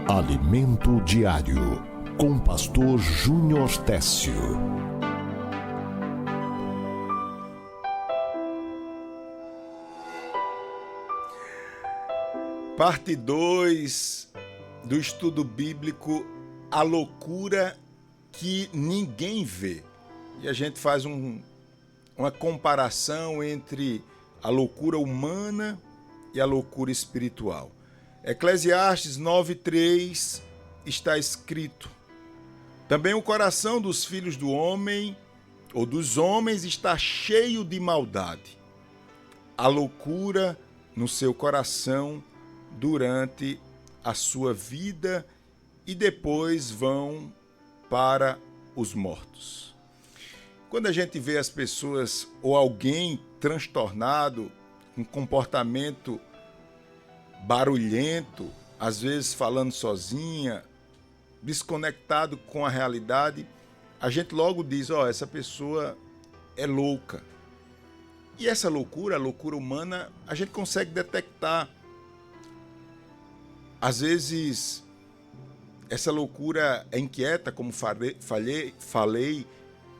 Alimento Diário, com Pastor Júnior Técio. Parte 2 do estudo bíblico, a loucura que ninguém vê. E a gente faz uma comparação entre a loucura humana e a loucura espiritual. Eclesiastes 9:3 está escrito: também o coração dos filhos do homem, ou dos homens, está cheio de maldade. A loucura no seu coração durante a sua vida e depois vão para os mortos. Quando a gente vê as pessoas ou alguém transtornado, com comportamento barulhento, às vezes falando sozinha, desconectado com a realidade, a gente logo diz, essa pessoa é louca. E essa loucura, a loucura humana, a gente consegue detectar. Às vezes, essa loucura é inquieta, como falei,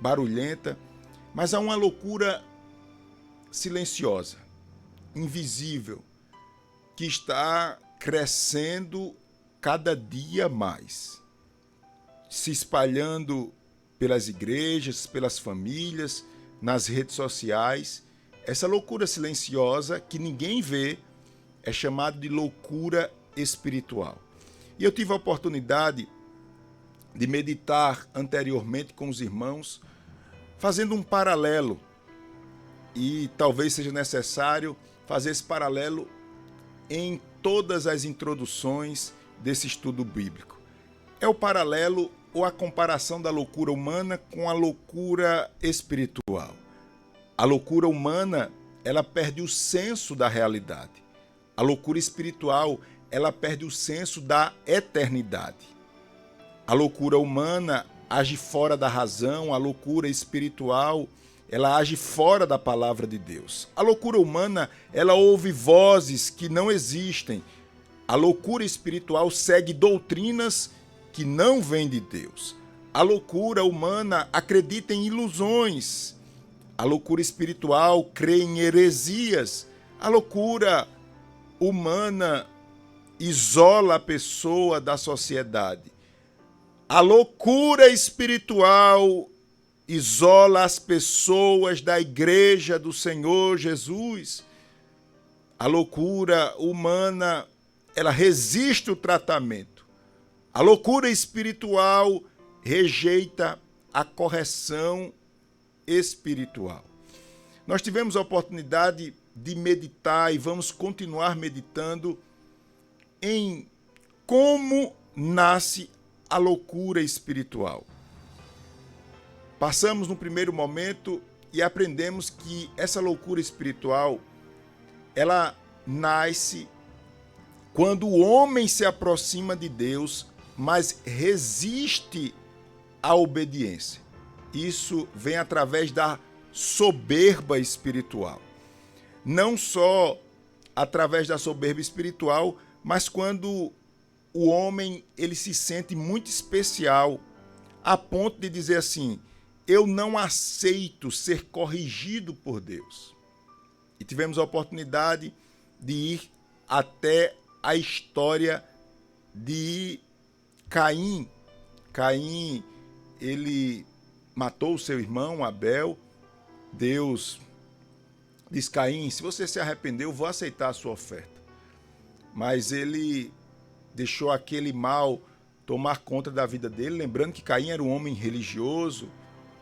barulhenta, mas há uma loucura silenciosa, invisível, que está crescendo cada dia mais, se espalhando pelas igrejas, pelas famílias, nas redes sociais. Essa loucura silenciosa que ninguém vê é chamada de loucura espiritual. E eu tive a oportunidade de meditar anteriormente com os irmãos, fazendo um paralelo, e talvez seja necessário fazer esse paralelo em todas as introduções desse estudo bíblico. É o paralelo ou a comparação da loucura humana com a loucura espiritual. A loucura humana, ela perde o senso da realidade. A loucura espiritual, ela perde o senso da eternidade. A loucura humana age fora da razão, a loucura espiritual, ela age fora da palavra de Deus. A loucura humana, ela ouve vozes que não existem. A loucura espiritual segue doutrinas que não vêm de Deus. A loucura humana acredita em ilusões. A loucura espiritual crê em heresias. A loucura humana isola a pessoa da sociedade. A loucura espiritual isola as pessoas da igreja do Senhor Jesus. A loucura humana, ela resiste o tratamento. A loucura espiritual rejeita a correção espiritual. Nós tivemos a oportunidade de meditar e vamos continuar meditando em como nasce a loucura espiritual. Passamos no primeiro momento e aprendemos que essa loucura espiritual, ela nasce quando o homem se aproxima de Deus, mas resiste à obediência. Isso vem através da soberba espiritual. Não só através da soberba espiritual, mas quando o homem ele se sente muito especial, a ponto de dizer assim, eu não aceito ser corrigido por Deus. E tivemos a oportunidade de ir até a história de Caim. Caim, ele matou o seu irmão Abel. Deus diz, Caim, se você se arrependeu, eu vou aceitar a sua oferta. Mas ele deixou aquele mal tomar conta da vida dele, lembrando que Caim era um homem religioso,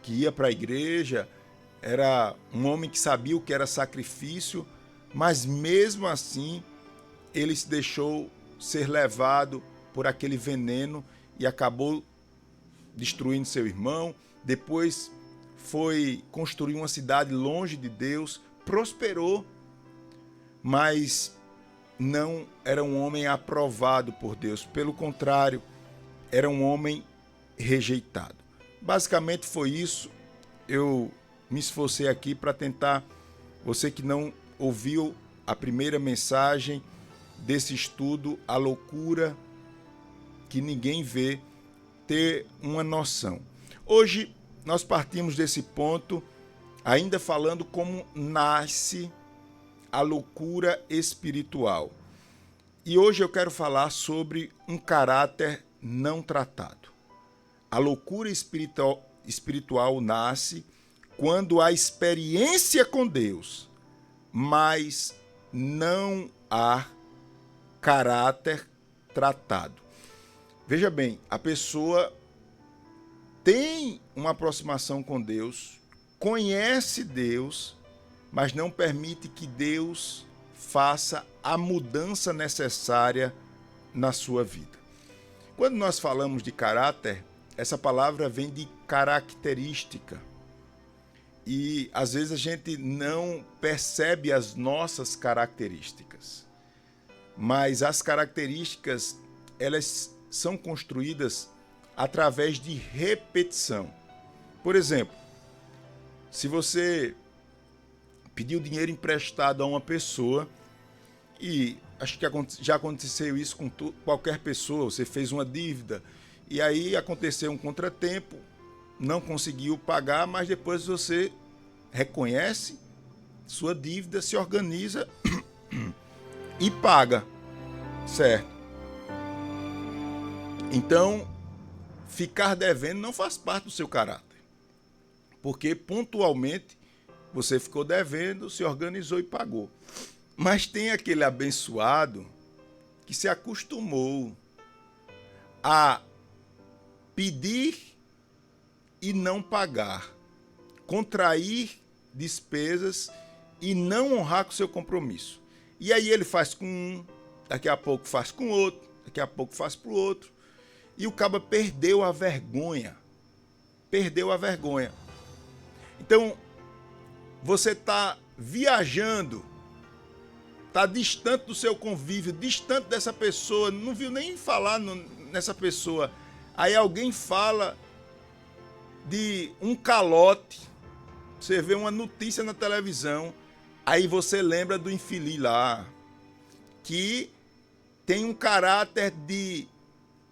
que ia para a igreja, era um homem que sabia o que era sacrifício, mas mesmo assim ele se deixou ser levado por aquele veneno e acabou destruindo seu irmão. Depois foi construir uma cidade longe de Deus, prosperou, mas não era um homem aprovado por Deus. Pelo contrário, era um homem rejeitado. Basicamente foi isso. Eu me esforcei aqui para tentar, você que não ouviu a primeira mensagem desse estudo, a loucura que ninguém vê, ter uma noção. Hoje nós partimos desse ponto, ainda falando como nasce a loucura espiritual. E hoje eu quero falar sobre um caráter não tratado. A loucura espiritual nasce quando há experiência com Deus, mas não há caráter tratado. Veja bem, a pessoa tem uma aproximação com Deus, conhece Deus, mas não permite que Deus faça a mudança necessária na sua vida. Quando nós falamos de caráter, essa palavra vem de característica. E às vezes a gente não percebe as nossas características. Mas as características, elas são construídas através de repetição. Por exemplo, se você pediu dinheiro emprestado a uma pessoa, e acho que já aconteceu isso com qualquer pessoa, você fez uma dívida, e aí aconteceu um contratempo, não conseguiu pagar, mas depois você reconhece sua dívida, se organiza e paga, certo? Então, ficar devendo não faz parte do seu caráter, porque pontualmente você ficou devendo, se organizou e pagou. Mas tem aquele abençoado que se acostumou a pedir e não pagar, contrair despesas e não honrar com o seu compromisso. E aí ele faz com um, daqui a pouco faz com outro, daqui a pouco faz para o outro. E o caba perdeu a vergonha. Perdeu a vergonha. Então, você está viajando, está distante do seu convívio, distante dessa pessoa, não viu nem falar nessa pessoa. Aí alguém fala de um calote, você vê uma notícia na televisão, aí você lembra do infeliz lá, que tem um caráter de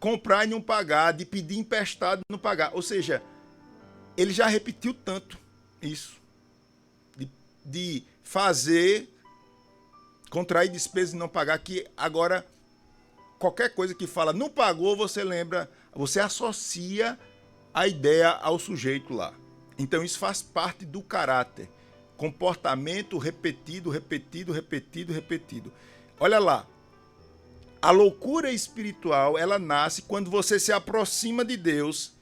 comprar e não pagar, de pedir emprestado e não pagar. Ou seja, ele já repetiu tanto isso, de fazer, contrair despesas e não pagar, que agora qualquer coisa que fala não pagou, você lembra, você associa a ideia ao sujeito lá. Então isso faz parte do caráter. Comportamento repetido, repetido, repetido, repetido. Olha lá, a loucura espiritual, ela nasce quando você se aproxima de Deus,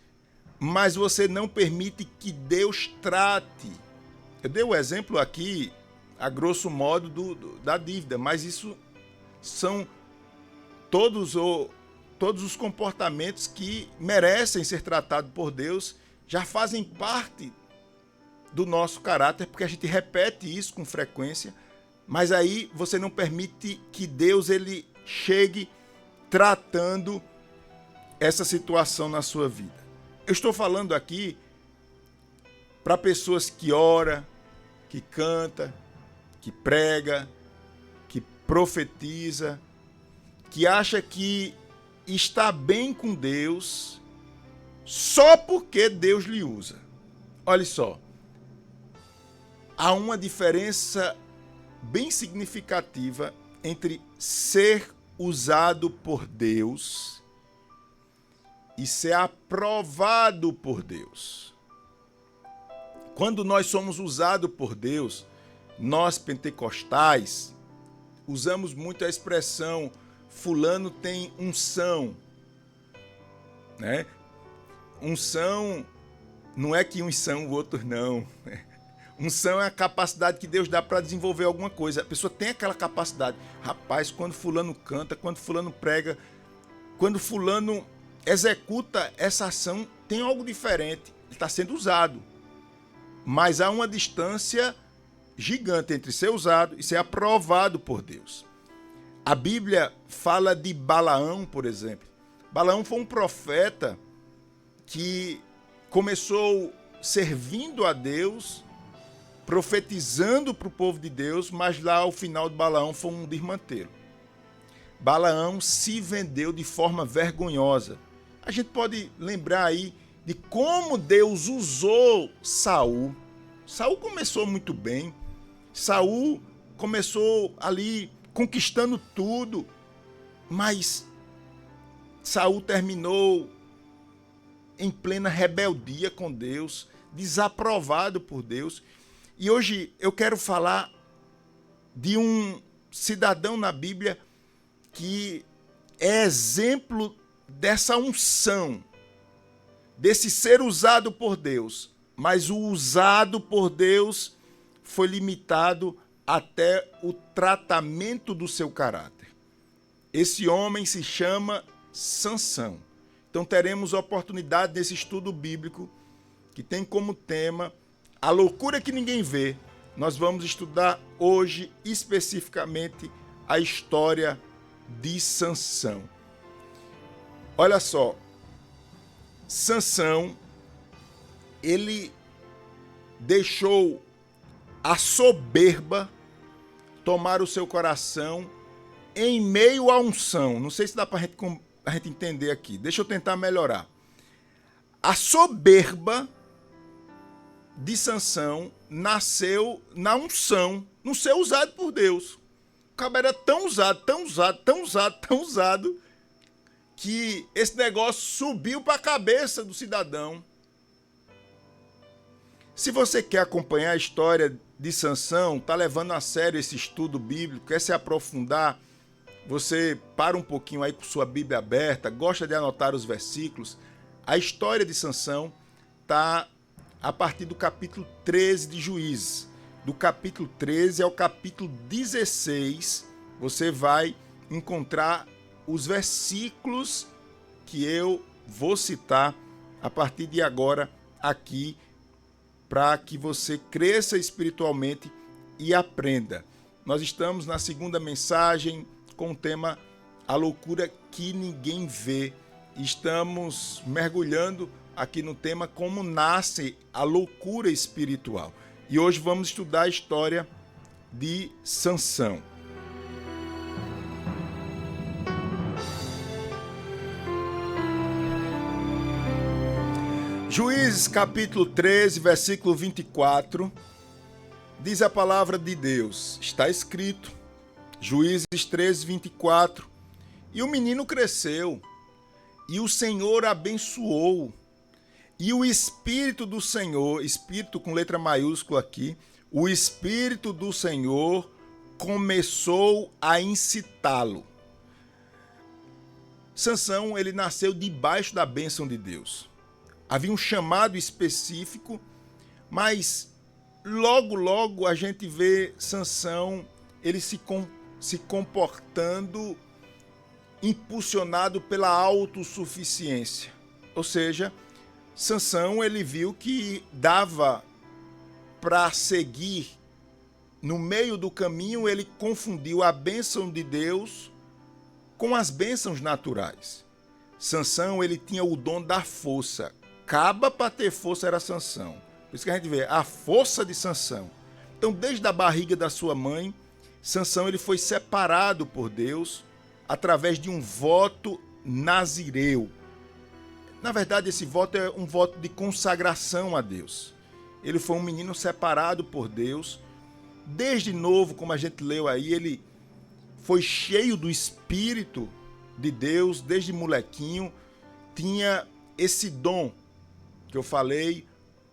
mas você não permite que Deus trate. Eu dei o exemplo aqui, a grosso modo, da dívida, mas isso são todos os comportamentos que merecem ser tratados por Deus, já fazem parte do nosso caráter, porque a gente repete isso com frequência, mas aí você não permite que Deus ele chegue tratando essa situação na sua vida. Eu estou falando aqui para pessoas que ora, que canta, que prega, que profetiza, que acha que está bem com Deus só porque Deus lhe usa. Olha só, há uma diferença bem significativa entre ser usado por Deus e ser aprovado por Deus. Quando nós somos usados por Deus, nós pentecostais usamos muito a expressão fulano tem unção, né? Unção não é que uns são, o outro não. Unção é a capacidade que Deus dá para desenvolver alguma coisa. A pessoa tem aquela capacidade. Rapaz, quando fulano canta, quando fulano prega, quando fulano executa essa ação, tem algo diferente. Ele está sendo usado. Mas há uma distância gigante entre ser usado e ser aprovado por Deus. A Bíblia fala de Balaão, por exemplo. Balaão foi um profeta que começou servindo a Deus, profetizando para o povo de Deus, mas lá ao final de Balaão foi um desmantelo. Balaão se vendeu de forma vergonhosa. A gente pode lembrar aí de como Deus usou Saul. Saul começou muito bem. Saul começou ali conquistando tudo, mas Saul terminou em plena rebeldia com Deus, desaprovado por Deus. E hoje eu quero falar de um cidadão na Bíblia que é exemplo dessa unção, desse ser usado por Deus, mas o usado por Deus foi limitado até o tratamento do seu caráter. Esse homem se chama Sansão. Então teremos oportunidade nesse estudo bíblico que tem como tema a loucura que ninguém vê. Nós vamos estudar hoje especificamente a história de Sansão. Olha só, Sansão, ele deixou a soberba tomar o seu coração em meio à unção. Não sei se dá para a gente entender aqui. Deixa eu tentar melhorar. A soberba de Sansão nasceu na unção, no ser usado por Deus. O cara era tão usado, que esse negócio subiu para a cabeça do cidadão. Se você quer acompanhar a história de Sansão, está levando a sério esse estudo bíblico, quer se aprofundar, você para um pouquinho aí com sua Bíblia aberta, gosta de anotar os versículos. A história de Sansão está a partir do capítulo 13 de Juízes. Do capítulo 13 ao capítulo 16, você vai encontrar os versículos que eu vou citar a partir de agora aqui, para que você cresça espiritualmente e aprenda. Nós estamos na segunda mensagem com o tema A Loucura que Ninguém Vê. Estamos mergulhando aqui no tema como nasce a loucura espiritual. E hoje vamos estudar a história de Sansão. Juízes capítulo 13, versículo 24, diz a palavra de Deus, está escrito, Juízes 13, 24, e o menino cresceu, e o Senhor abençoou, e o Espírito do Senhor, Espírito com letra maiúscula aqui, o Espírito do Senhor começou a incitá-lo. Sansão, ele nasceu debaixo da bênção de Deus. Havia um chamado específico, mas logo a gente vê Sansão, ele se comportando impulsionado pela autossuficiência. Ou seja, Sansão, ele viu que dava para seguir no meio do caminho, ele confundiu a bênção de Deus com as bênçãos naturais. Sansão, ele tinha o dom da força. Caba para ter força era Sansão. Por isso que a gente vê a força de Sansão. Então, desde a barriga da sua mãe, Sansão ele foi separado por Deus através de um voto nazireu. Na verdade, esse voto é um voto de consagração a Deus. Ele foi um menino separado por Deus. Desde novo, como a gente leu aí, ele foi cheio do Espírito de Deus. Desde molequinho, tinha esse dom que eu falei,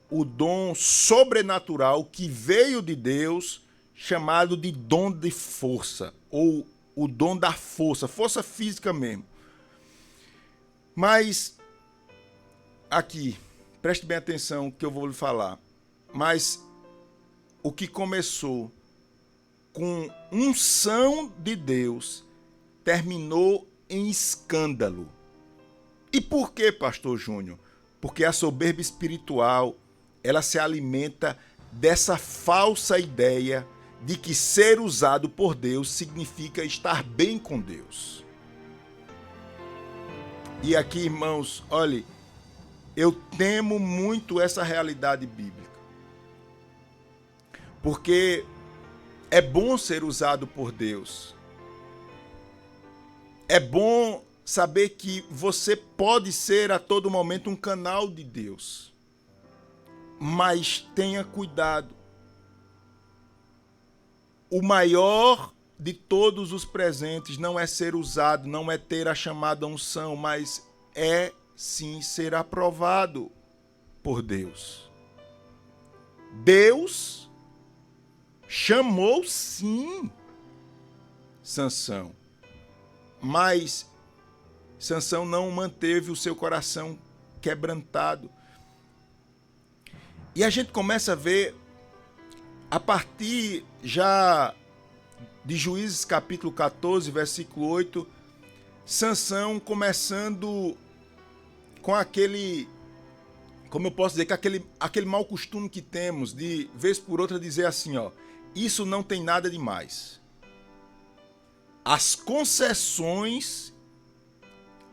o dom sobrenatural que veio de Deus, chamado de dom de força, ou o dom da força, força física mesmo. Mas, aqui, preste bem atenção que eu vou lhe falar, mas o que começou com unção de Deus, terminou em escândalo. E por que, pastor Júnior? Porque a soberba espiritual, ela se alimenta dessa falsa ideia de que ser usado por Deus significa estar bem com Deus. E aqui, irmãos, olhe, eu temo muito essa realidade bíblica. Porque é bom ser usado por Deus. É bom saber que você pode ser a todo momento um canal de Deus. Mas tenha cuidado. O maior de todos os presentes não é ser usado, não é ter a chamada unção, mas é sim ser aprovado por Deus. Deus chamou sim Sansão, mas Sansão não manteve o seu coração quebrantado. E a gente começa a ver, a partir já de Juízes capítulo 14, versículo 8, Sansão começando com aquele, como eu posso dizer, que aquele mau costume que temos de, vez por outra, dizer assim, ó, isso não tem nada demais. As concessões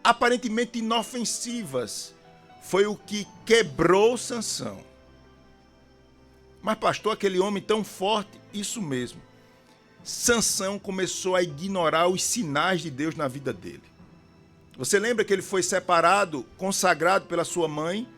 aparentemente inofensivas foi o que quebrou Sansão. Mas pastor, aquele homem tão forte, isso mesmo. Sansão começou a ignorar os sinais de Deus na vida dele. Você lembra que ele foi separado, consagrado pela sua mãe?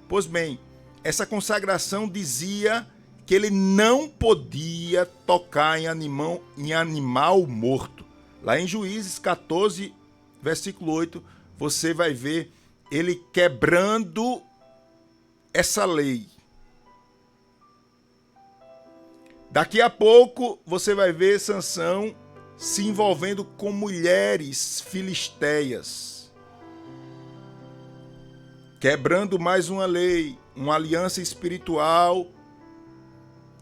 Pois bem, essa consagração dizia que ele não podia tocar em animal morto. Lá em Juízes 14, versículo 8, você vai ver ele quebrando essa lei. Daqui a pouco você vai ver Sansão se envolvendo com mulheres filisteias, quebrando mais uma lei, uma aliança espiritual.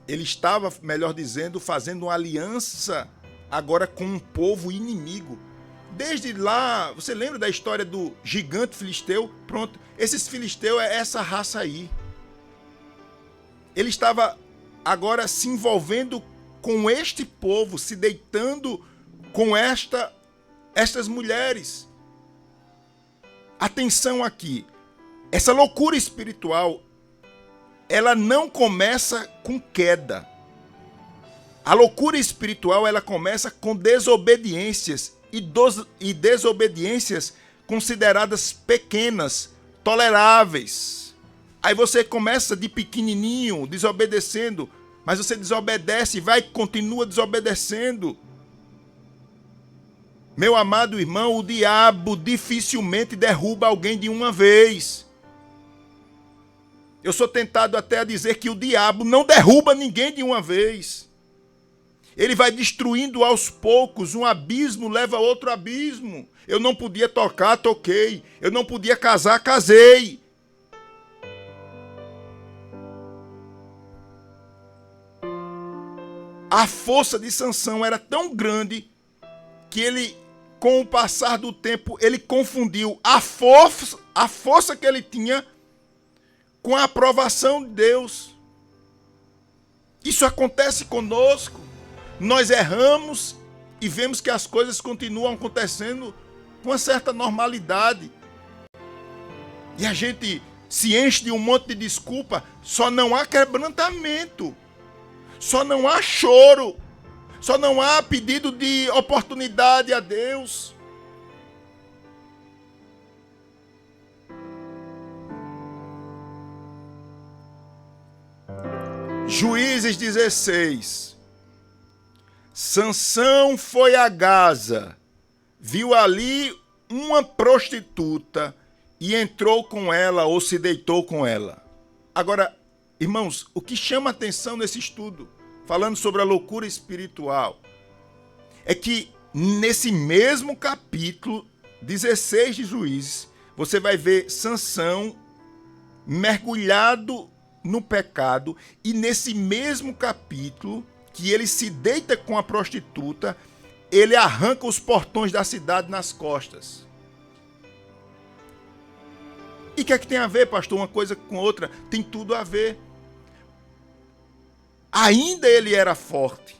Ele estava, melhor dizendo, fazendo uma aliança agora com um povo inimigo. Desde lá, você lembra da história do gigante filisteu? Pronto, esses filisteus é essa raça aí. Ele estava agora se envolvendo com este povo, se deitando com estas mulheres. Atenção aqui, essa loucura espiritual, ela não começa com queda. A loucura espiritual, ela começa com desobediências e desobediências consideradas pequenas, toleráveis. Aí você começa de pequenininho, desobedecendo, mas você desobedece e continua desobedecendo. Meu amado irmão, o diabo dificilmente derruba alguém de uma vez. Eu sou tentado até a dizer que o diabo não derruba ninguém de uma vez. Ele vai destruindo aos poucos, um abismo leva a outro abismo. Eu não podia tocar, toquei. Eu não podia casar, casei. A força de Sansão era tão grande que ele, com o passar do tempo, ele confundiu a força que ele tinha com a aprovação de Deus. Isso acontece conosco. Nós erramos e vemos que as coisas continuam acontecendo com uma certa normalidade. E a gente se enche de um monte de desculpa. Só não há quebrantamento. Só não há choro. Só não há pedido de oportunidade a Deus. Juízes 16. Sansão foi a Gaza, viu ali uma prostituta e entrou com ela ou se deitou com ela. Agora, irmãos, o que chama atenção nesse estudo, falando sobre a loucura espiritual, é que nesse mesmo capítulo 16 de Juízes, você vai ver Sansão mergulhado no pecado, e nesse mesmo capítulo, que ele se deita com a prostituta, ele arranca os portões da cidade nas costas. E o que é que tem a ver, pastor? Uma coisa com outra? Tem tudo a ver. Ainda ele era forte.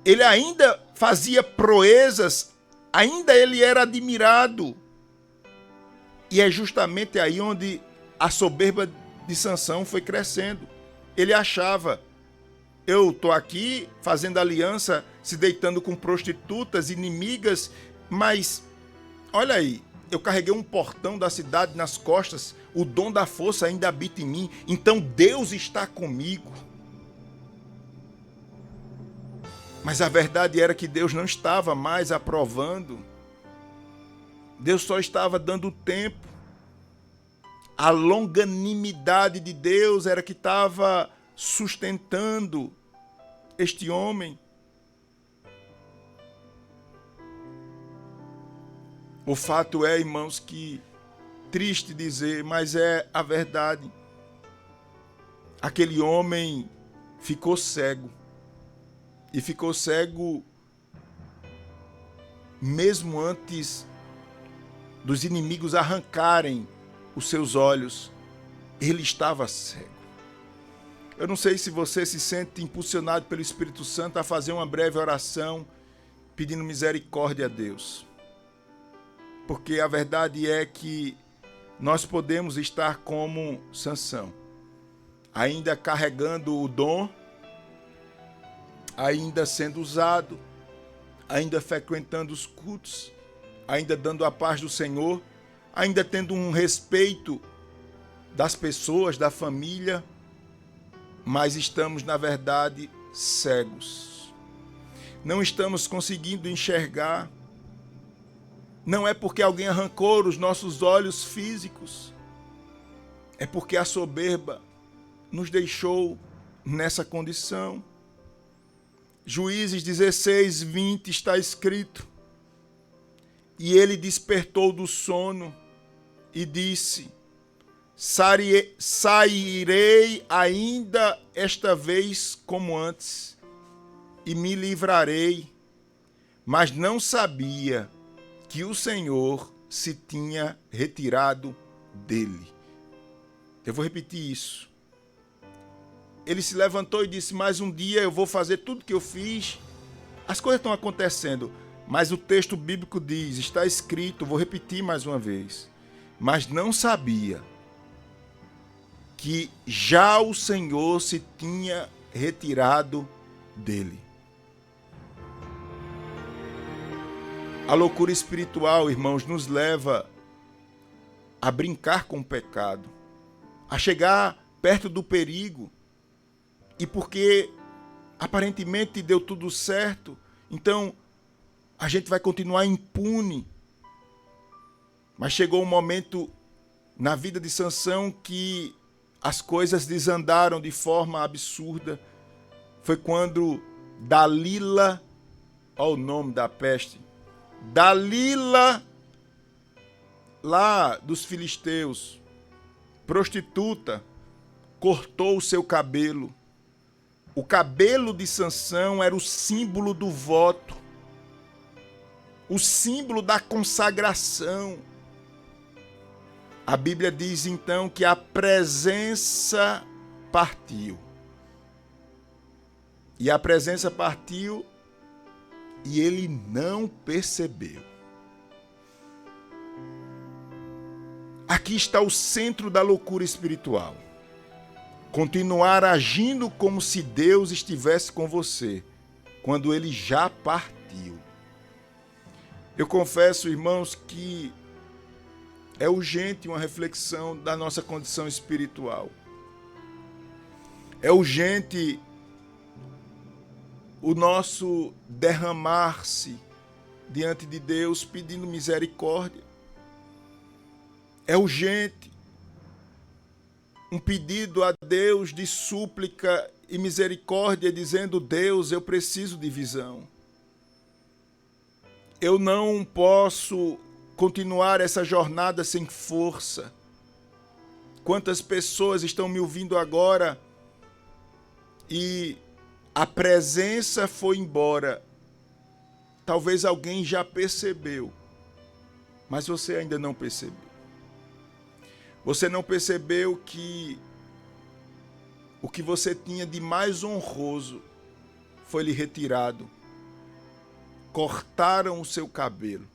Ele ainda fazia proezas. Ainda ele era admirado. E é justamente aí onde a soberba de Sansão foi crescendo. Ele achava: eu estou aqui fazendo aliança, se deitando com prostitutas inimigas, Mas, olha aí, eu carreguei um portão da cidade nas costas, o dom da força ainda habita em mim, então Deus está comigo. Mas a verdade era que Deus não estava mais aprovando. Deus só estava dando tempo. A longanimidade de Deus era que estava sustentando este homem. O fato é, irmãos, que, triste dizer, mas é a verdade. Aquele homem ficou cego. E ficou cego mesmo antes dos inimigos arrancarem os seus olhos. Ele estava cego. Eu não sei se você se sente impulsionado pelo Espírito Santo a fazer uma breve oração pedindo misericórdia a Deus. Porque a verdade é que nós podemos estar como Sansão, ainda carregando o dom, ainda sendo usado, ainda frequentando os cultos, ainda dando a paz do Senhor, ainda tendo um respeito das pessoas, da família, mas estamos, na verdade, cegos. Não estamos conseguindo enxergar. Não é porque alguém arrancou os nossos olhos físicos, é porque a soberba nos deixou nessa condição. Juízes 16, 20 está escrito: e ele despertou do sono e disse: sairei ainda esta vez como antes, e me livrarei. Mas não sabia que o Senhor se tinha retirado dele. Eu vou repetir isso. Ele se levantou e disse: mais um dia eu vou fazer tudo que eu fiz. As coisas estão acontecendo, mas o texto bíblico diz, está escrito, vou repetir mais uma vez, mas não sabia que já o Senhor se tinha retirado dele. A loucura espiritual, irmãos, nos leva a brincar com o pecado, a chegar perto do perigo. E porque aparentemente deu tudo certo, então a gente vai continuar impune. Mas chegou um momento na vida de Sansão que as coisas desandaram de forma absurda. Foi quando Dalila, olha o nome da peste, Dalila, lá dos filisteus, prostituta, cortou o seu cabelo. O cabelo de Sansão era o símbolo do voto, o símbolo da consagração. A Bíblia diz então que a presença partiu. E a presença partiu e ele não percebeu. Aqui está o centro da loucura espiritual. Continuar agindo como se Deus estivesse com você, quando ele já partiu. Eu confesso, irmãos, que é urgente uma reflexão da nossa condição espiritual. É urgente o nosso derramar-se diante de Deus pedindo misericórdia. É urgente um pedido a Deus de súplica e misericórdia, dizendo: Deus, eu preciso de visão. Eu não posso continuar essa jornada sem força. Quantas pessoas estão me ouvindo agora e a presença foi embora. Talvez alguém já percebeu, mas você ainda não percebeu. Você não percebeu que o que você tinha de mais honroso foi lhe retirado. Cortaram o seu cabelo.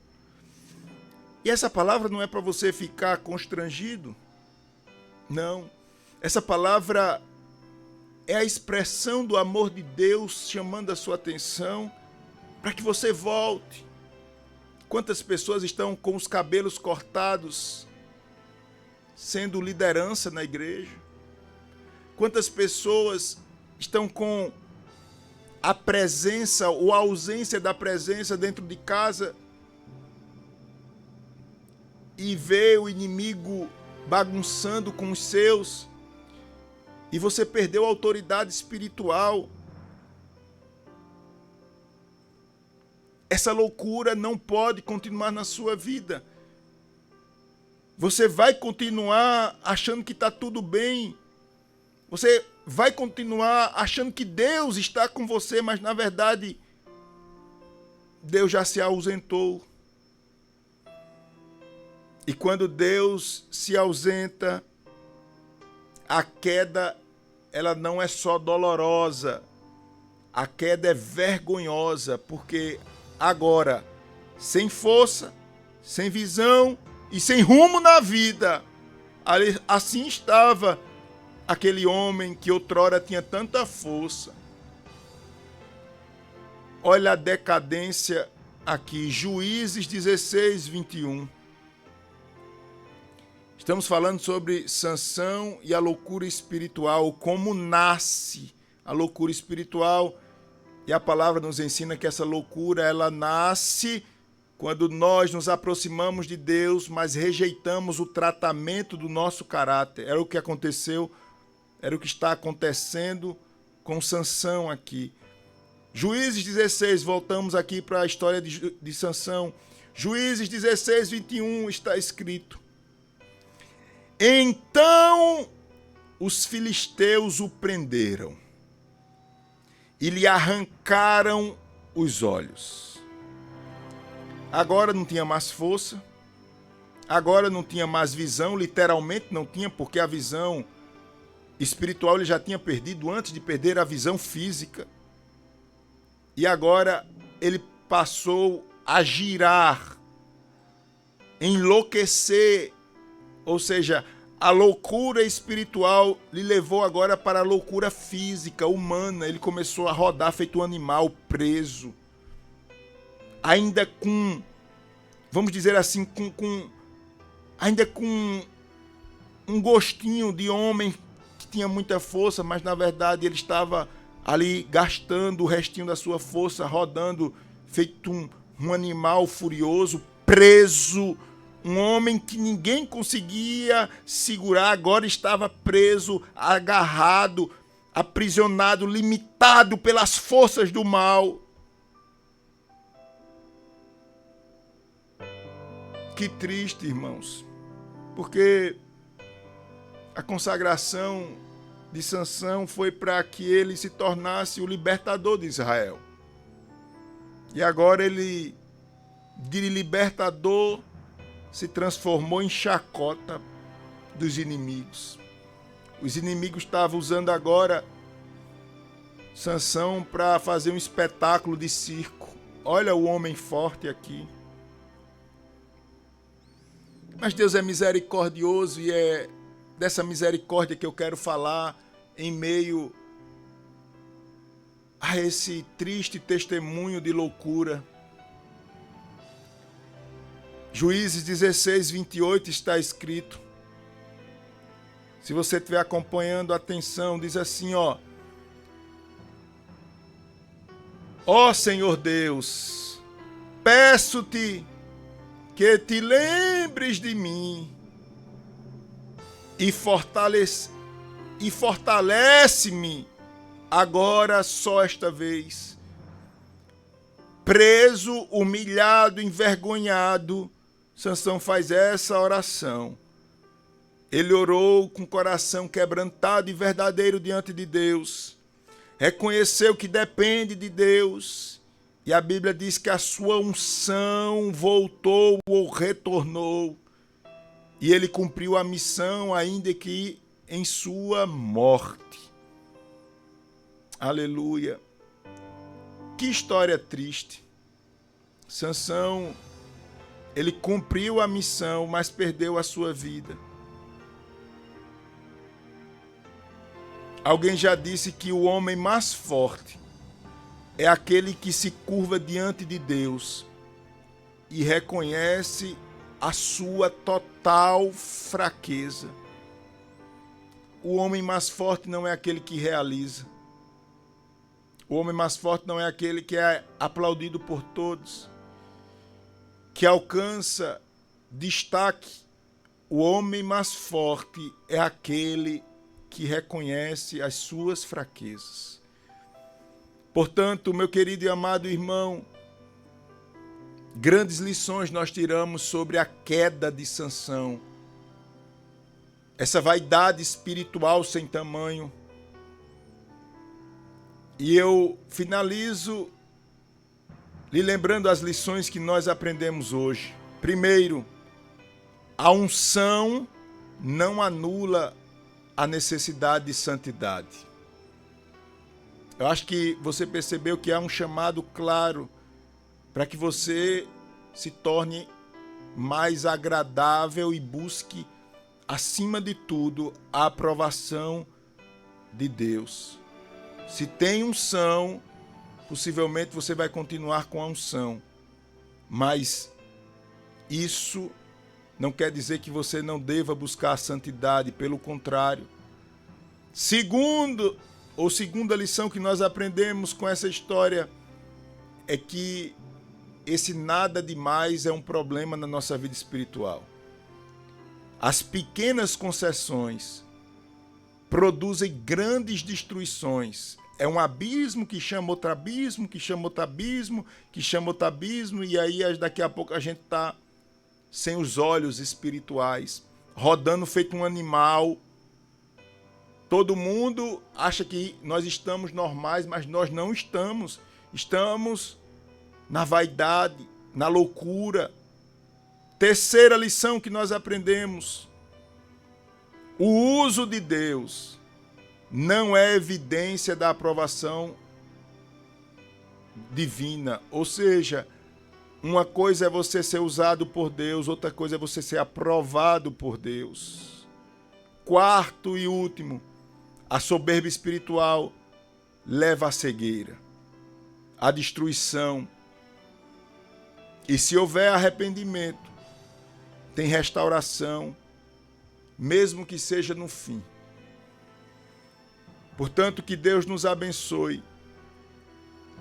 E essa palavra não é para você ficar constrangido. Não. Essa palavra é a expressão do amor de Deus chamando a sua atenção para que você volte Quantas pessoas estão com os cabelos cortados, sendo liderança na igreja? Quantas pessoas estão com a presença ou a ausência da presença dentro de casa e vê o inimigo bagunçando com os seus e você perdeu a autoridade espiritual? Essa loucura não pode continuar na sua vida. Você vai continuar achando que está tudo bem. Você vai continuar achando que Deus está com você, mas na verdade Deus já se ausentou. E quando Deus se ausenta, a queda, ela não é só dolorosa, a queda é vergonhosa, porque agora, sem força, sem visão e sem rumo na vida, assim estava aquele homem que outrora tinha tanta força. Olha a decadência aqui, Juízes 16, 21. Estamos falando sobre Sansão e a loucura espiritual, como nasce a loucura espiritual. E a palavra nos ensina que essa loucura, ela nasce quando nós nos aproximamos de Deus, mas rejeitamos o tratamento do nosso caráter. Era o que aconteceu, era o que está acontecendo com Sansão aqui. Juízes 16, voltamos aqui para a história de Sansão. Juízes 16, 21 está escrito: então os filisteus o prenderam e lhe arrancaram os olhos. Agora não tinha mais força, agora não tinha mais visão, literalmente não tinha, porque a visão espiritual ele já tinha perdido antes de perder a visão física. E agora ele passou a girar, enlouquecer, ou seja, a loucura espiritual lhe levou agora para a loucura física, humana. Ele começou a rodar feito um animal preso. Ainda com, vamos dizer assim, ainda com um gostinho de homem que tinha muita força, mas na verdade ele estava ali gastando o restinho da sua força, rodando feito um animal furioso, preso. Um homem que ninguém conseguia segurar, agora estava preso, agarrado, aprisionado, limitado pelas forças do mal. Que triste, irmãos, porque a consagração de Sansão foi para que ele se tornasse o libertador de Israel. E agora ele, de libertador, se transformou em chacota dos inimigos. Os inimigos estavam usando agora Sansão para fazer um espetáculo de circo. Olha o homem forte aqui. Mas Deus é misericordioso e é dessa misericórdia que eu quero falar em meio a esse triste testemunho de loucura. Juízes 16, 28 está escrito. Se você estiver acompanhando, atenção, diz assim, ó. Ó Senhor Deus, peço-te que te lembres de mim e fortalece-me agora só esta vez. Preso, humilhado, envergonhado, Sansão faz essa oração. Ele orou com o coração quebrantado e verdadeiro diante de Deus. Reconheceu que depende de Deus. E a Bíblia diz que a sua unção voltou ou retornou. E ele cumpriu a missão, ainda que em sua morte. Aleluia. Que história triste. Sansão, ele cumpriu a missão, mas perdeu a sua vida. Alguém já disse que o homem mais forte é aquele que se curva diante de Deus e reconhece a sua total fraqueza. O homem mais forte não é aquele que realiza. O homem mais forte não é aquele que é aplaudido por todos, que alcança destaque. O homem mais forte é aquele que reconhece as suas fraquezas. Portanto, meu querido e amado irmão, grandes lições nós tiramos sobre a queda de Sansão. Essa vaidade espiritual sem tamanho. E eu finalizo lhe lembrando as lições que nós aprendemos hoje. Primeiro, a unção não anula a necessidade de santidade. Eu acho que você percebeu que há um chamado claro para que você se torne mais agradável e busque, acima de tudo, a aprovação de Deus. Se tem unção, possivelmente você vai continuar com a unção, mas isso não quer dizer que você não deva buscar a santidade, pelo contrário. Segunda lição que nós aprendemos com essa história é que esse nada demais é um problema na nossa vida espiritual. As pequenas concessões produzem grandes destruições. É um abismo que chama outro abismo, que chama outro abismo, que chama outro abismo, e aí daqui a pouco a gente está sem os olhos espirituais, rodando feito um animal. Todo mundo acha que nós estamos normais, mas nós não estamos. Estamos na vaidade, na loucura. Terceira lição que nós aprendemos: o uso de Deus não é evidência da aprovação divina. Ou seja, uma coisa é você ser usado por Deus, outra coisa é você ser aprovado por Deus. Quarto e último, a soberba espiritual leva à cegueira, à destruição. E se houver arrependimento, tem restauração, mesmo que seja no fim. Portanto, que Deus nos abençoe,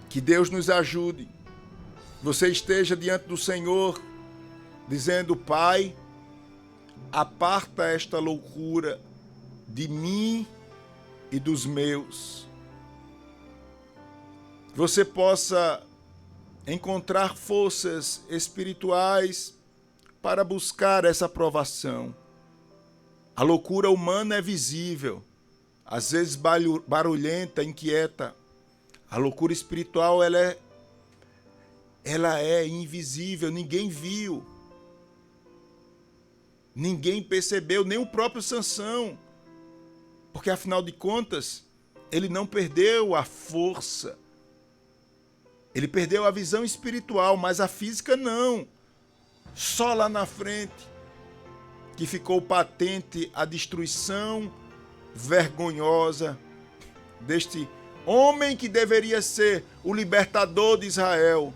que Deus nos ajude. Você esteja diante do Senhor, dizendo: Pai, aparta esta loucura de mim e dos meus. Você possa encontrar forças espirituais para buscar essa aprovação. A loucura humana é visível, às vezes barulhenta, inquieta. A loucura espiritual, ela é invisível, ninguém viu. Ninguém percebeu, nem o próprio Sansão. Porque, afinal de contas, ele não perdeu a força. Ele perdeu a visão espiritual, mas a física não. Só lá na frente que ficou patente a destruição vergonhosa deste homem que deveria ser o libertador de Israel,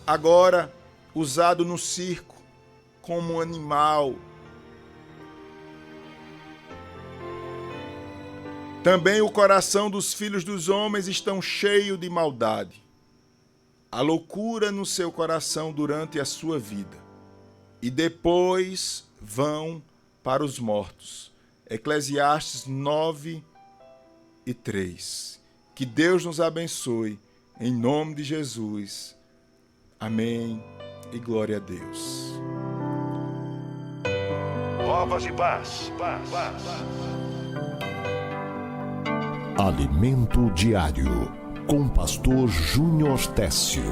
agora usado no circo como um animal. Também o coração dos filhos dos homens estão cheio de maldade. A loucura no seu coração durante a sua vida. E depois vão para os mortos. Eclesiastes 9:3. Que Deus nos abençoe, em nome de Jesus. Amém e glória a Deus. Ovas e paz. Alimento Diário, com Pastor Júnior Técio.